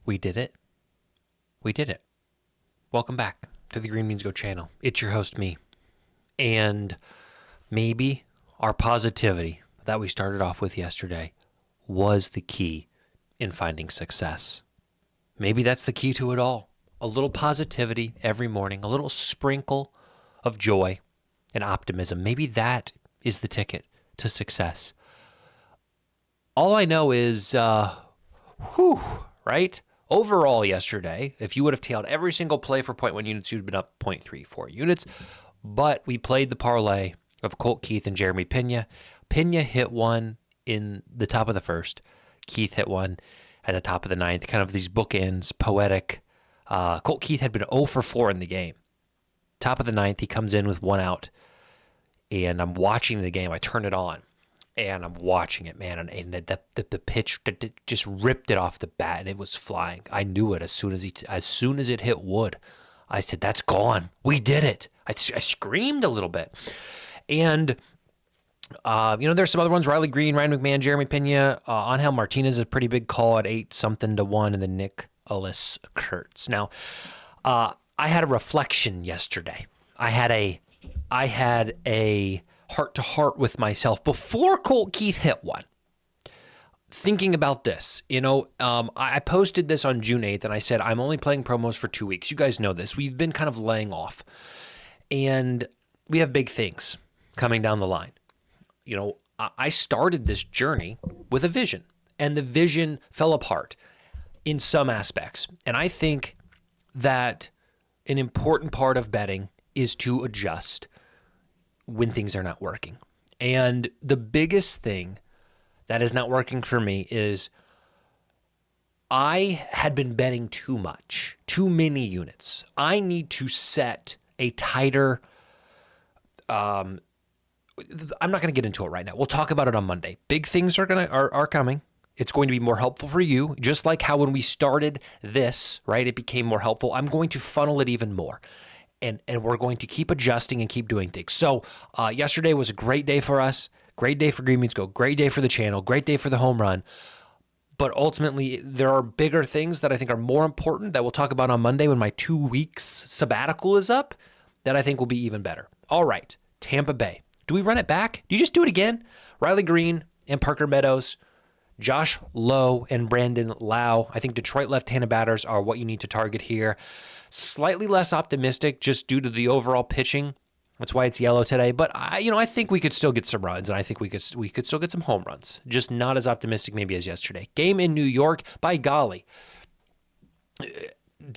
We did it. We did it. Welcome back to the Green Beans Go channel. It's your host, me. And maybe our positivity that we started off with yesterday was the key in finding success. Maybe that's the key to it all. A little positivity every morning, a little sprinkle of joy and optimism. Maybe that is the ticket to success. All I know is, right? Overall yesterday, if you would have tailed every single play for 0.1 units, you'd have been up 0.34 units. But we played the parlay of Colt Keith and Jeremy Pena. Pena hit one in the top of the first. Keith hit one at the top of the ninth. Kind of these bookends, poetic. Colt Keith had been 0 for 4 in the game. Top of the ninth, he comes in with one out. And I'm watching the game. I turn it on. And I'm watching it, man, and the pitch just ripped it off the bat, and it was flying. I knew it as soon as it hit wood. I said, "That's gone. We did it." I screamed a little bit, and there's some other ones: Riley Green, Ryan McMahon, Jeremy Pena, Angel Martinez is a pretty big call at 8-something-1, and then Nicholas Kurtz. Now, I had a reflection yesterday. I had a heart-to-heart with myself before Colt Keith hit one. Thinking about this, I posted this on June 8th, and I said, I'm only playing promos for 2 weeks. You guys know this. We've been kind of laying off, and we have big things coming down the line. I started this journey with a vision, and the vision fell apart in some aspects. And I think that an important part of betting is to adjust when things are not working. And the biggest thing that is not working for me is I had been betting too much, too many units. I need to set a tighter, I'm not going to get into it right now. We'll talk about it on Monday. Big things are coming. It's going to be more helpful for you, just like how when we started this, right, it became more helpful. I'm going to funnel it even more. And we're going to keep adjusting and keep doing things. So yesterday was a great day for us, great day for Green Beans Go, great day for the channel, great day for the home run. But ultimately, there are bigger things that I think are more important that we'll talk about on Monday when my 2 weeks sabbatical is up that I think will be even better. All right, Tampa Bay. Do we run it back? Do you just do it again? Riley Green and Parker Meadows, Josh Lowe and Brandon Lau. I think Detroit left-handed batters are what you need to target here. Slightly less optimistic just due to the overall pitching. That's why it's yellow today. But I think we could still get some runs, and I think we could still get some home runs. Just not as optimistic maybe as yesterday. Game in New York. By golly,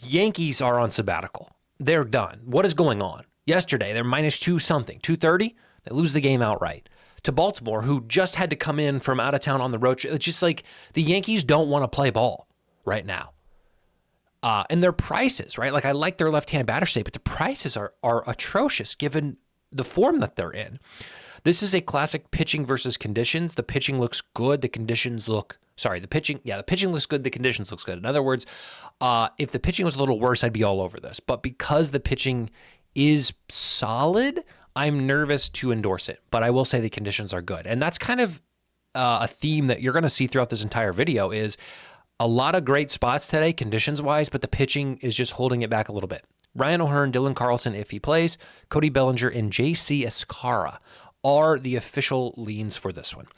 Yankees are on sabbatical. They're done. What is going on? Yesterday, they're minus 2-something, 230. They lose the game outright to Baltimore, who just had to come in from out of town on the road. It's just like the Yankees don't want to play ball right now. And their prices, right? Like I like their left-handed batter state, but the prices are atrocious given the form that they're in. This is a classic pitching versus conditions. The pitching looks good. The conditions look, the pitching looks good. The conditions looks good. In other words, if the pitching was a little worse, I'd be all over this. But because the pitching is solid, I'm nervous to endorse it. But I will say the conditions are good. And that's kind of a theme that you're going to see throughout this entire video is a lot of great spots today, conditions-wise, but the pitching is just holding it back a little bit. Ryan O'Hearn, Dylan Carlson, if he plays, Cody Bellinger, and J.C. Escara are the official leans for this one.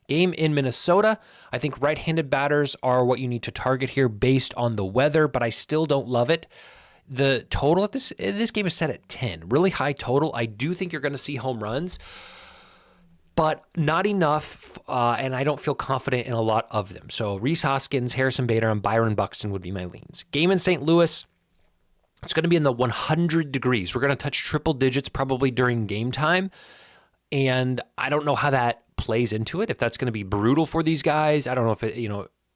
Game in Minnesota. I think right-handed batters are what you need to target here based on the weather, but I still don't love it. The total at this game is set at 10. Really high total. I do think you're going to see home runs, but not enough, and I don't feel confident in a lot of them. So Rhys Hoskins, Harrison Bader, and Byron Buxton would be my leans. Game in St. Louis, it's going to be in the 100 degrees. We're going to touch triple digits probably during game time, and I don't know how that plays into it, if that's going to be brutal for these guys. I don't know if it,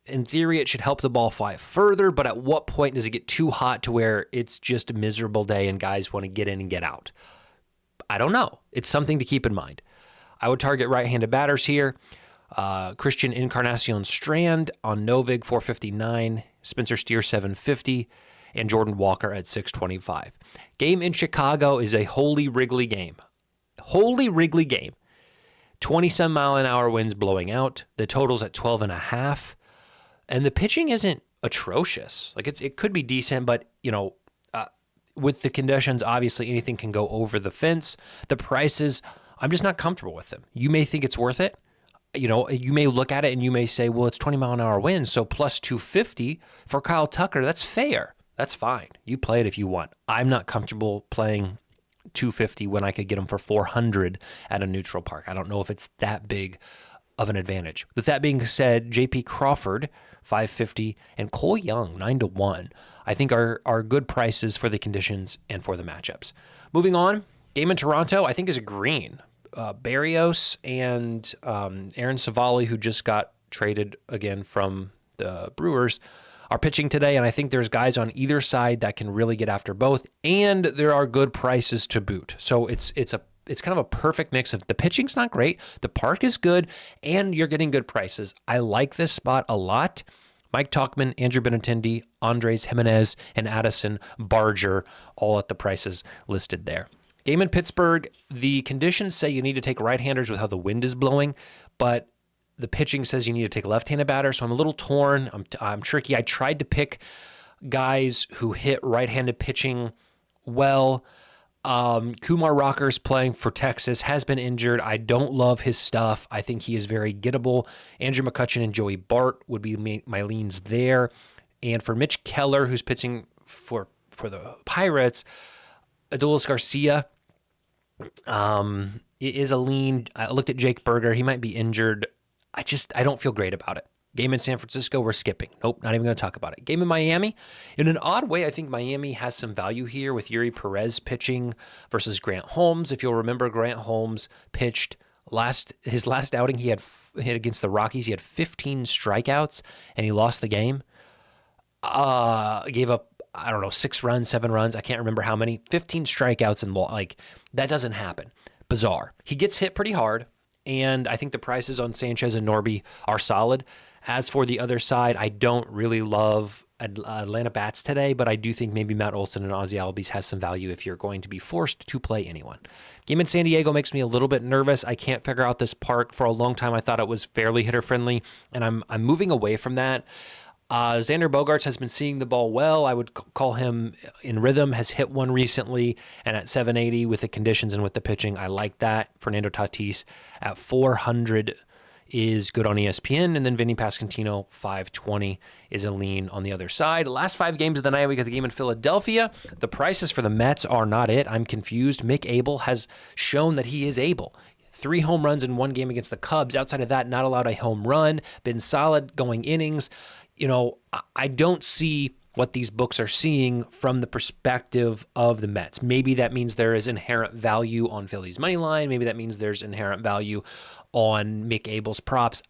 in theory, it should help the ball fly further, but at what point does it get too hot to where it's just a miserable day and guys want to get in and get out? I don't know. It's something to keep in mind. I would target right-handed batters here. Christian Encarnacion Strand on Novig, 459. Spencer Steer, 750. And Jordan Walker at 625. Game in Chicago is a Holy Wrigley game. Holy Wrigley game. 20-some mile-an-hour winds blowing out. The total's at 12.5. And the pitching isn't atrocious. Like it could be decent, but with the conditions, obviously anything can go over the fence. The prices, I'm just not comfortable with them. You may think it's worth it. You may look at it and you may say, well, it's 20-mile-an-hour winds, so plus 250 for Kyle Tucker. That's fair. That's fine. You play it if you want. I'm not comfortable playing 250 when I could get them for 400 at a neutral park. I don't know if it's that big of an advantage. With that being said, JP Crawford, 550, and Cole Young, 9-1, I think are good prices for the conditions and for the matchups. Moving on, game in Toronto, I think is a green. Barrios and Aaron Savali, who just got traded again from the Brewers, are pitching today, and I think there's guys on either side that can really get after both, and there are good prices to boot. So it's kind of a perfect mix of the pitching's not great, the park is good, and you're getting good prices. I like this spot a lot. Mike Tauchman, Andrew Benintendi, Andres Jimenez, and Addison Barger, all at the prices listed there. Game in Pittsburgh, the conditions say you need to take right-handers with how the wind is blowing, but the pitching says you need to take left-handed batters, so I'm a little torn. I'm tricky. I tried to pick guys who hit right-handed pitching well. Kumar Rockers playing for Texas has been injured. I don't love his stuff. I think he is very gettable. Andrew McCutchen and Joey Bart would be my leans there. And for Mitch Keller, who's pitching for the Pirates, Adolis Garcia, it is a lean. I looked at Jake Berger. He might be injured. I don't feel great about it. Game in San Francisco, we're skipping. Nope, not even going to talk about it. Game in Miami. In an odd way, I think Miami has some value here with Yuri Perez pitching versus Grant Holmes. If you'll remember, Grant Holmes pitched his last outing he had hit against the Rockies. He had 15 strikeouts, and he lost the game. Gave up, 6 runs, 7 runs. I can't remember how many. 15 strikeouts, and that doesn't happen. Bizarre. He gets hit pretty hard, and I think the prices on Sanchez and Norby are solid. As for the other side, I don't really love Atlanta bats today, but I do think maybe Matt Olson and Ozzie Albies has some value if you're going to be forced to play anyone. Game in San Diego makes me a little bit nervous. I can't figure out this park. For a long time, I thought it was fairly hitter-friendly, and I'm moving away from that. Xander Bogaerts has been seeing the ball well. I would call him in rhythm, has hit one recently, and at 780 with the conditions and with the pitching, I like that. Fernando Tatis at 400 is good on ESPN, and then Vinny Pasquantino, 520, is a lean on the other side. Last 5 games of the night, we got the game in Philadelphia. The prices for the Mets are not it. I'm confused. Mick Abel has shown that he is able. 3 home runs in one game against the Cubs. Outside of that, not allowed a home run. Been solid going innings. I don't see what these books are seeing from the perspective of the Mets. Maybe that means there is inherent value on Philly's money line. Maybe that means there's inherent value on Mick Abel's props.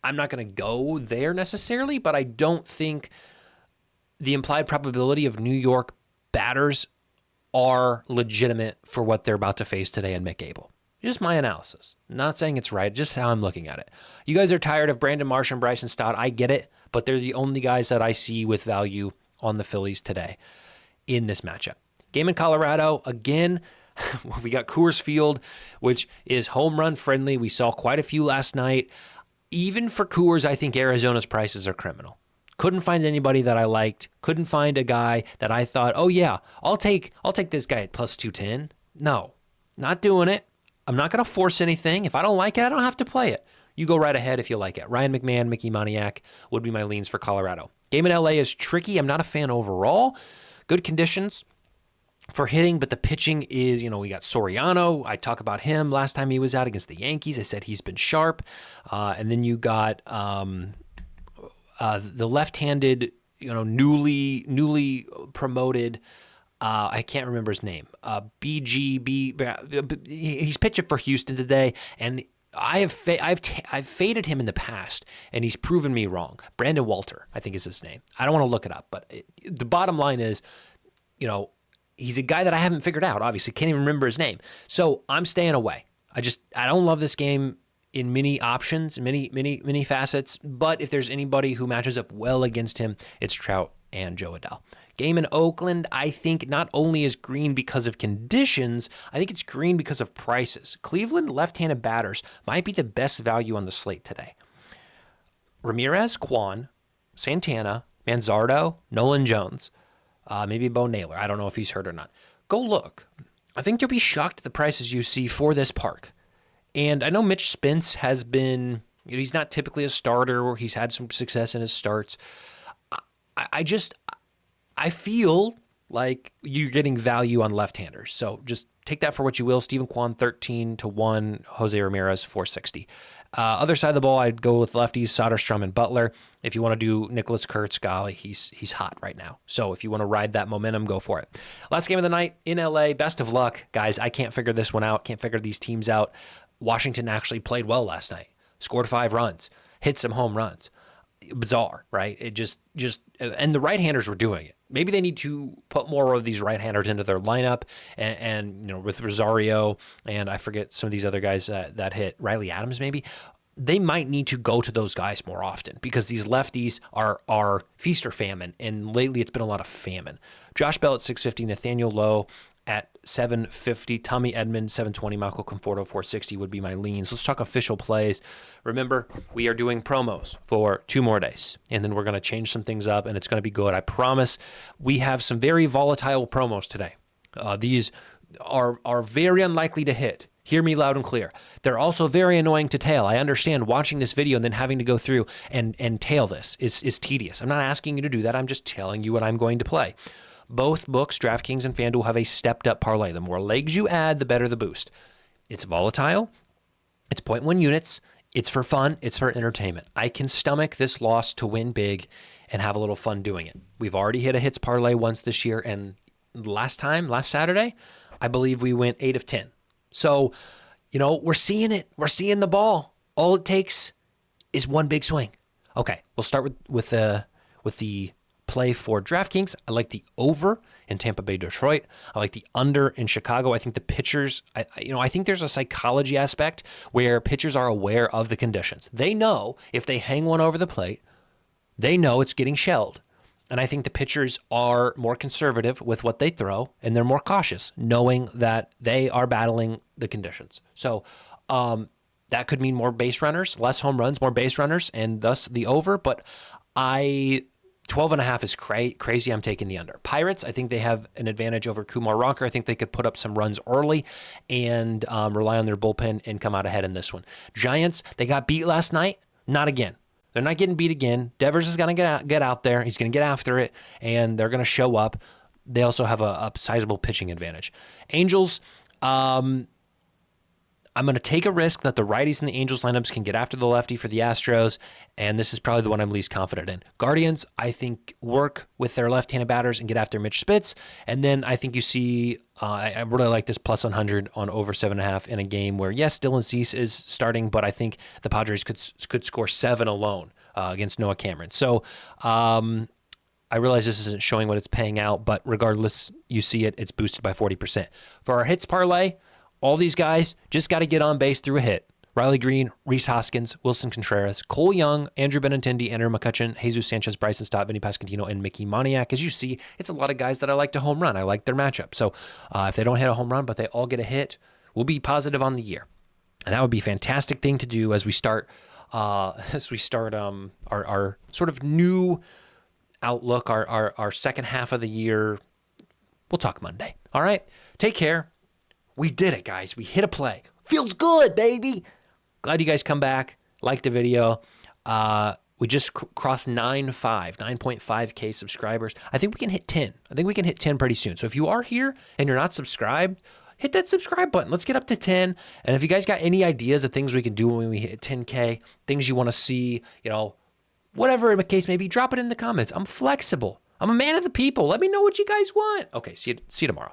I'm not going to go there necessarily, but I don't think the implied probability of New York batters are legitimate for what they're about to face today in Mick Abel. Just my analysis. Not saying it's right, just how I'm looking at it. You guys are tired of Brandon Marsh and Bryson Stott. I get it, but they're the only guys that I see with value on the Phillies today in this matchup. Game in Colorado, again, we got Coors Field, which is home run friendly. We saw quite a few last night. Even for Coors, I think Arizona's prices are criminal. Couldn't find anybody that I liked. Couldn't find a guy that I thought, oh yeah, I'll take this guy at plus 210. No, not doing it. I'm not going to force anything. If I don't like it, I don't have to play it. You go right ahead if you like it. Ryan McMahon, Mickey Moniak would be my leans for Colorado. Game in LA is tricky. I'm not a fan overall. Good conditions for hitting, but the pitching is, we got Soriano. I talked about him last time he was out against the Yankees. I said he's been sharp. And then you got the left-handed, newly promoted, I can't remember his name. BGB. He's pitching for Houston today, and I've faded him in the past, and he's proven me wrong. Brandon Walter, I think is his name. I don't want to look it up, but the bottom line is, he's a guy that I haven't figured out. Obviously, can't even remember his name. So I'm staying away. I don't love this game in many options, many facets. But if there's anybody who matches up well against him, it's Trout and Joe Adell. Game in Oakland, I think not only is green because of conditions, I think it's green because of prices. Cleveland left-handed batters might be the best value on the slate today. Ramirez, Kwan, Santana, Manzardo, Nolan Jones, maybe Bo Naylor. I don't know if he's hurt or not. Go look. I think you'll be shocked at the prices you see for this park. And I know Mitch Spence has been, he's not typically a starter, or he's had some success in his starts. I feel like you're getting value on left-handers. So just take that for what you will. Stephen Kwan, 13-1. Jose Ramirez, 460. Other side of the ball, I'd go with lefties, Soderstrom and Butler. If you want to do Nicholas Kurtz, golly, he's hot right now. So if you want to ride that momentum, go for it. Last game of the night in LA. Best of luck, guys. I can't figure this one out. Can't figure these teams out. Washington actually played well last night. Scored 5 runs. Hit some home runs. Bizarre, right? It just and the right-handers were doing it. Maybe they need to put more of these right-handers into their lineup, and with Rosario and I forget some of these other guys that hit, Riley Adams maybe. They might need to go to those guys more often, because these lefties are feast or famine, and lately it's been a lot of famine. Josh Bell at 650, Nathaniel Lowe at 750, Tommy Edmond 720, Michael Conforto 460 would be my leans. Let's talk official plays. Remember, we are doing promos for 2 more days, and then we're going to change some things up, and it's going to be good. I promise. We have some very volatile promos today. These are very unlikely to hit. Hear me loud and clear. They're also very annoying to tail. I understand watching this video and then having to go through and tail this is tedious. I'm not asking you to do that. I'm just telling you what I'm going to play. Both books, DraftKings and FanDuel, have a stepped-up parlay. The more legs you add, the better the boost. It's volatile. It's 0.1 units. It's for fun. It's for entertainment. I can stomach this loss to win big and have a little fun doing it. We've already hit a hits parlay once this year, and last Saturday, I believe we went 8 of 10. So, we're seeing it. We're seeing the ball. All it takes is one big swing. Okay, we'll start with the play for DraftKings. I like the over in Tampa Bay, Detroit. I like the under in Chicago. I think the pitchers, I think there's a psychology aspect where pitchers are aware of the conditions. They know if they hang one over the plate, they know it's getting shelled. And I think the pitchers are more conservative with what they throw, and they're more cautious, knowing that they are battling the conditions. So that could mean more base runners, less home runs, more base runners, and thus the over. But 12.5 is crazy. I'm taking the under. Pirates, I think they have an advantage over Kumar Rocker. I think they could put up some runs early and rely on their bullpen and come out ahead in this one. Giants, they got beat last night. Not again. They're not getting beat again. Devers is going to get out there. He's going to get after it, and they're going to show up. They also have a sizable pitching advantage. Angels, I'm going to take a risk that the righties in the Angels lineups can get after the lefty for the Astros, and this is probably the one I'm least confident in. Guardians, I think, work with their left-handed batters and get after Mitch Spitz, and then I think you see, I really like this plus 100 on over 7.5 in a game where, yes, Dylan Cease is starting, but I think the Padres could score 7 alone against Noah Cameron. So I realize this isn't showing what it's paying out, but regardless, you see it, it's boosted by 40%. For our hits parlay, all these guys just got to get on base through a hit. Riley Green, Rhys Hoskins, Wilson Contreras, Cole Young, Andrew Benintendi, Andrew McCutcheon, Jesus Sanchez, Bryson Stott, Vinny Pasquantino, and Mickey Moniak. As you see, it's a lot of guys that I like to home run. I like their matchup. So if they don't hit a home run, but they all get a hit, we'll be positive on the year. And that would be a fantastic thing to do as we start our sort of new outlook, our second half of the year. We'll talk Monday. All right. Take care. We did it, guys. We hit a play. Feels good, baby. Glad you guys come back. Like the video. We just crossed 9.5K subscribers. I think we can hit 10. I think we can hit 10 pretty soon. So if you are here and you're not subscribed, hit that subscribe button. Let's get up to 10. And if you guys got any ideas of things we can do when we hit 10K, things you want to see, whatever the case may be, drop it in the comments. I'm flexible. I'm a man of the people. Let me know what you guys want. Okay, see you tomorrow.